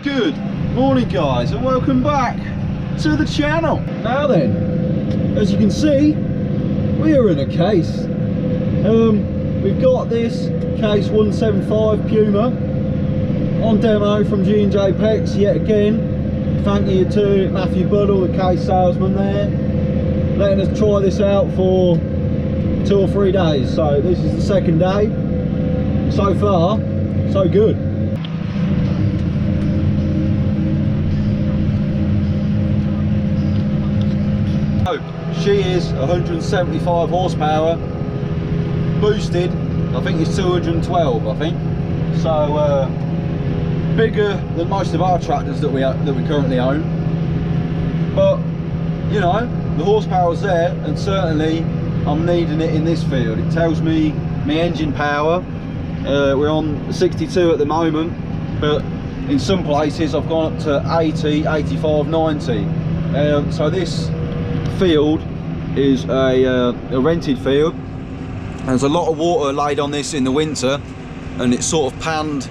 Good morning guys and welcome back to the channel. Now then, as you can see, we are in a case. We've got this Case 175 Puma on demo from G J Pecks yet again. Thank you to Matthew Buddle, the case salesman there, letting us try this out for 2 or 3 days. So this is the second day. So far, so good. She is 175 horsepower, boosted. I think it's 212. I think so. Bigger than most of our tractors that we currently own. But you know, the horsepower's there, and certainly I'm needing it in this field. It tells me my engine power. We're on 62 at the moment, but in some places I've gone up to 80, 85, 90. So this field is a rented field. There's a lot of water laid on this in the winter, and it's sort of panned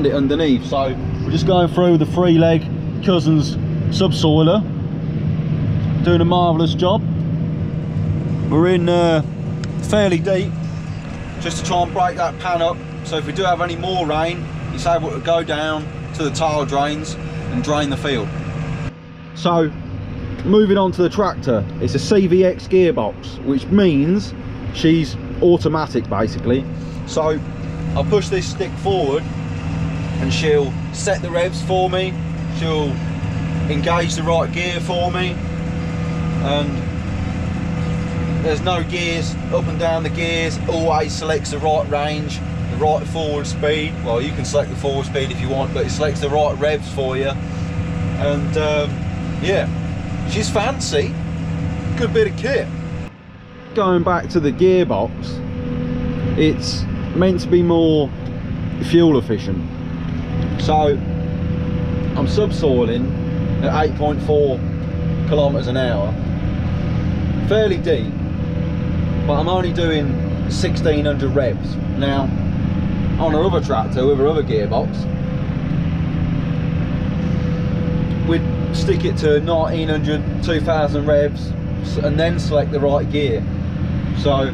it underneath. So we're just going through the 3-leg Cousins subsoiler, doing a marvellous job. We're in fairly deep, just to try and break that pan up, so if we do have any more rain, it's able to go down to the tile drains and drain the field. So moving on to the tractor, it's a CVX gearbox, which means she's automatic basically. So I'll push this stick forward and she'll set the revs for me, she'll engage the right gear for me, and there's no gears up and down the gears, always selects the right range, the right forward speed. Well, you can select the forward speed if you want, but it selects the right revs for you. And yeah, she's fancy, good bit of kit. Going back to the gearbox, it's meant to be more fuel efficient. So I'm subsoiling at 8.4 kilometers an hour, fairly deep, but I'm only doing 1600 revs. Now on our other tractor with our other gearbox, we'd stick it to 1900, 2000 revs and then select the right gear. So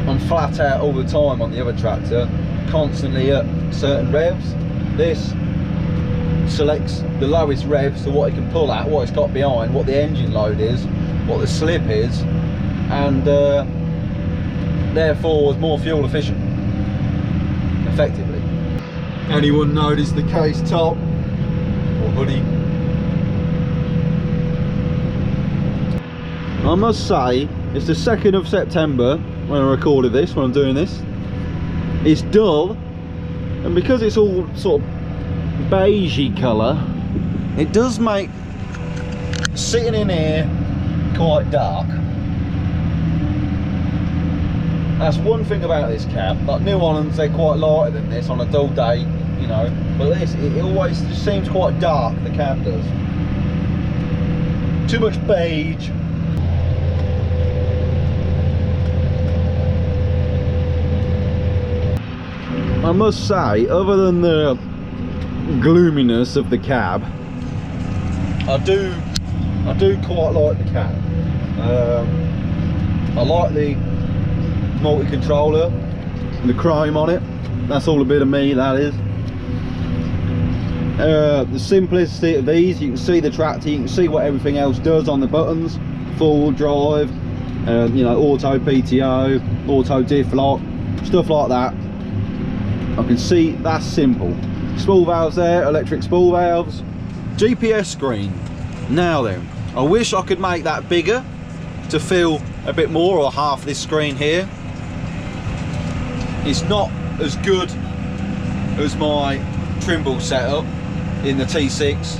I'm flat out all the time on the other tractor, constantly at certain revs. This selects the lowest revs to what it can pull at, what it's got behind, what the engine load is, what the slip is, and therefore is more fuel efficient, effectively. Anyone notice the case top or hoodie? I must say, it's the 2nd of September when I recorded this, when I'm doing this. It's dull, and because it's all sort of beigey colour, it does make sitting in here quite dark. That's one thing about this cab. Like New Hollands, they're quite lighter than this on a dull day, you know, but this, it always just seems quite dark, the cab does. Too much beige. I must say, other than the gloominess of the cab, I do quite like the cab. I like the multi-controller, the chrome on it. That's all a bit of me, that is. The simplicity of these, you can see the tractor, you can see what everything else does on the buttons. Full drive, you know, auto PTO, auto diff lock, stuff like that. I can see that's simple. Spool valves there, electric spool valves. GPS screen. Now then, I wish I could make that bigger to fill a bit more, or half this screen here. It's not as good as my Trimble setup in the T6,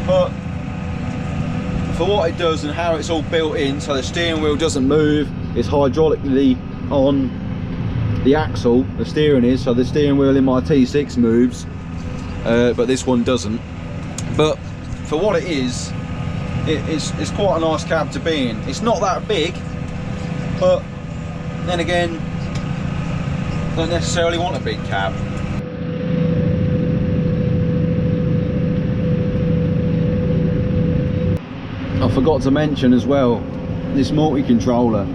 but for what it does and how it's all built in, so the steering wheel doesn't move, it's hydraulically on the axle, the steering is, so the steering wheel in my T6 moves, but this one doesn't. But for what it is, it's quite a nice cab to be in. It's not that big, but then again, don't necessarily want a big cab. I forgot to mention as well, this multi-controller.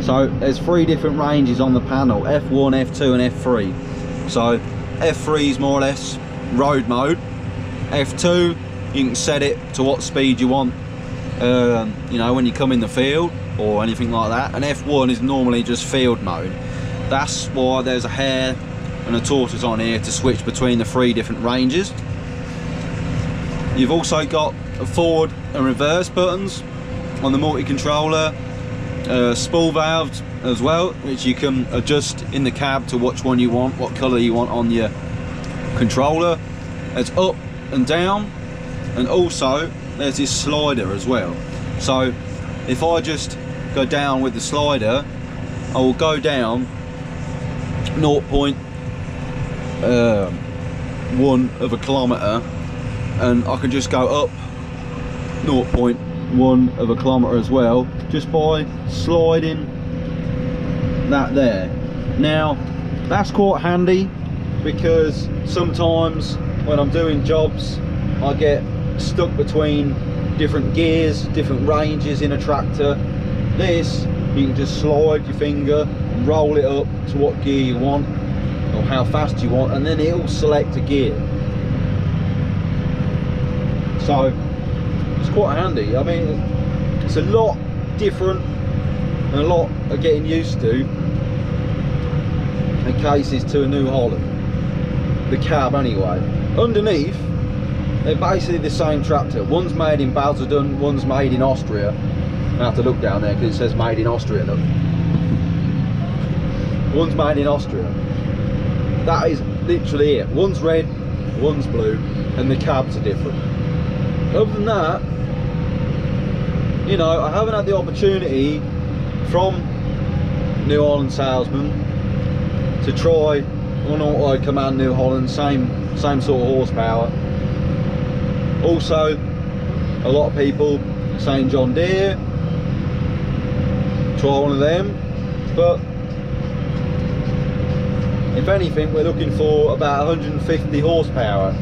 So there's 3 different ranges on the panel, F1, F2 and F3. So F3 is more or less road mode. F2, you can set it to what speed you want, you know, when you come in the field or anything like that. And F1 is normally just field mode. That's why there's a hare and a tortoise on here to switch between the 3 different ranges. You've also got forward and reverse buttons on the multi-controller, spool valves as well, which you can adjust in the cab to which one you want, what colour you want on your controller. It's up and down, and also there's this slider as well. So if I just go down with the slider, I will go down 0.1 of a kilometre, and I can just go up 0.1 of a kilometre as well, just by sliding that there. Now that's quite handy, because sometimes when I'm doing jobs I get stuck between different gears, different ranges in a tractor. This, you can just slide your finger and roll it up to what gear you want or how fast you want, and then it'll select a gear. So it's quite handy. I mean, it's a lot different and a lot of getting used to in cases to a New Holland, the cab anyway. Underneath, they're basically the same tractor. One's made in Basildon, one's made in Austria. I have to look down there because it says made in Austria, look. One's made in Austria. That is literally it. One's red, one's blue, and the cabs are different. Other than that, you know, I haven't had the opportunity from New Holland salesman to try an auto command New Holland, same sort of horsepower. Also, a lot of people saying John Deere, try one of them, but if anything we're looking for about 150 horsepower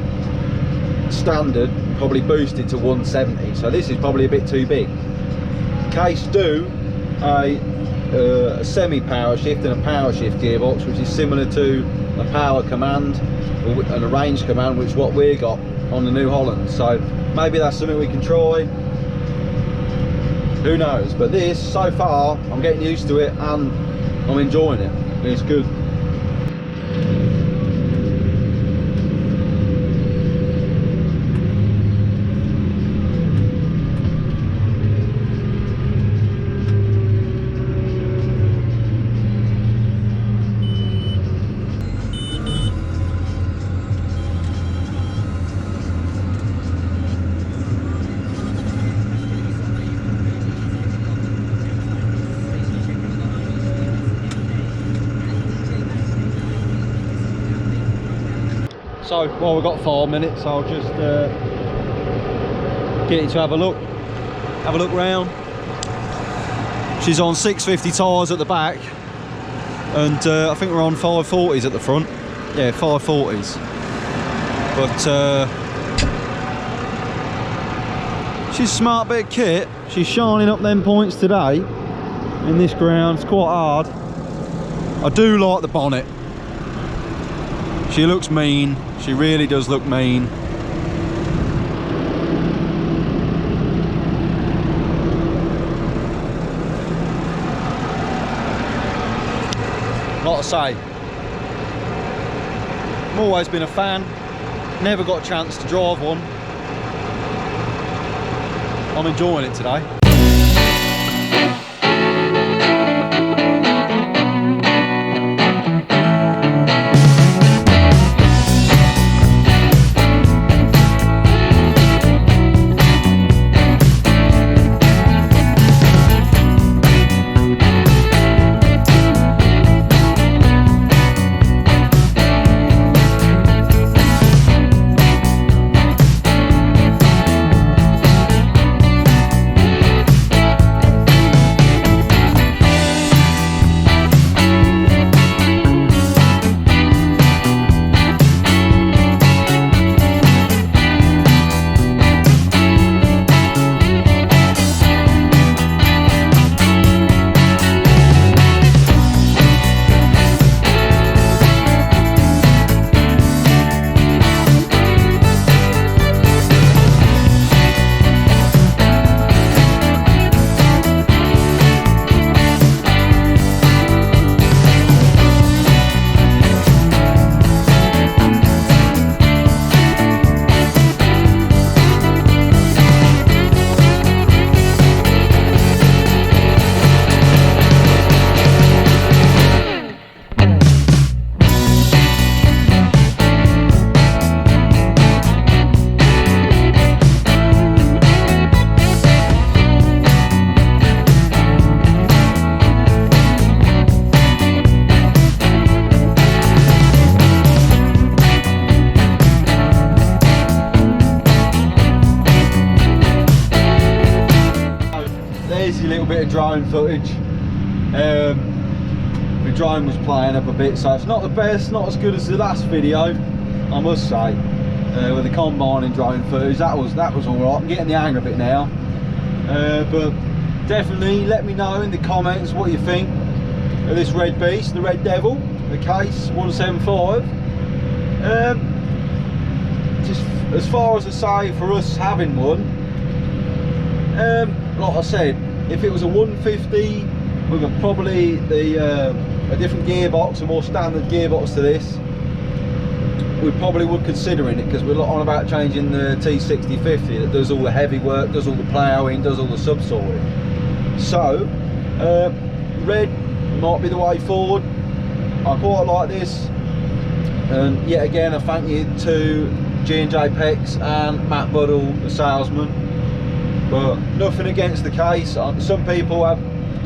standard, probably boosted to 170, so this is probably a bit too big. Case do a semi-power shift and a power shift gearbox, which is similar to a power command and a range command, which is what we got on the New Holland. So maybe that's something we can try, who knows. But this, so far, I'm getting used to it and I'm enjoying it. It's good. So, well, we've got 4 minutes, I'll just get you to have a look round. She's on 650 tyres at the back, and I think we're on 540s at the front. Yeah, 540s. But she's a smart bit of kit. She's shining up them points today in this ground. It's quite hard. I do like the bonnet. She looks mean. She really does look mean. Like I say, I've always been a fan. Never got a chance to drive one. I'm enjoying it today. bit of drone footage. The drone was playing up a bit, so it's not the best, not as good as the last video, I must say. With the combining drone footage, that was all right. I'm getting the hang of it now. But definitely let me know in the comments what you think of this red beast, the Red Devil, the Case 175. Just as far as I say, for us having one, like I said, if it was a 150 with probably a different gearbox, a more standard gearbox to this, we probably would consider it, because we're on about changing the T6050 that does all the heavy work, does all the ploughing, does all the subsoiling. So red might be the way forward. I quite like this, and yet again I thank you to G J Pecks and Matt Buddle, the salesman. But nothing against the Case. Some people have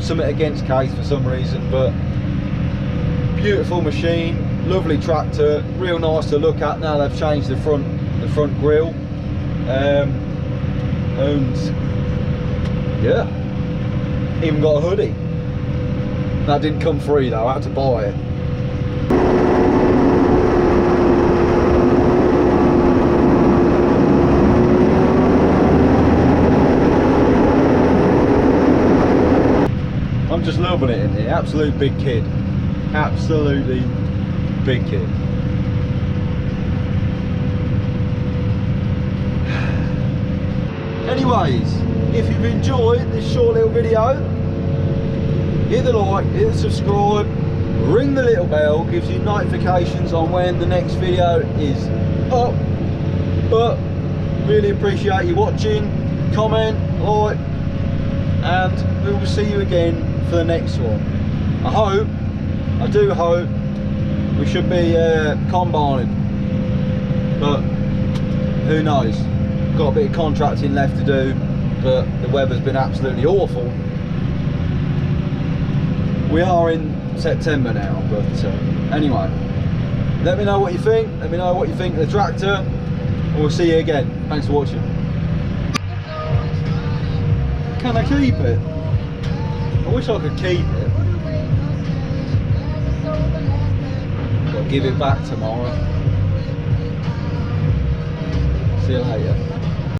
something against Case for some reason, but beautiful machine, lovely tractor, real nice to look at. Now they've changed the front grille, and yeah, even got a hoodie. That didn't come free though, I had to buy it. I'm just loving it in here. Absolute big kid. Absolutely big kid. Anyways, if you've enjoyed this short little video, hit the like, hit the subscribe, ring the little bell, gives you notifications on when the next video is up. But really appreciate you watching, comment, like, and we will see you again for the next one. I do hope we should be combining, but who knows. Got a bit of contracting left to do, but the weather's been absolutely awful. We are in September now, but anyway, let me know what you think. Let me know what you think of the tractor, and we'll see you again. Thanks for watching. Can I keep it? I wish I could keep it. Got to give it back tomorrow. See you later.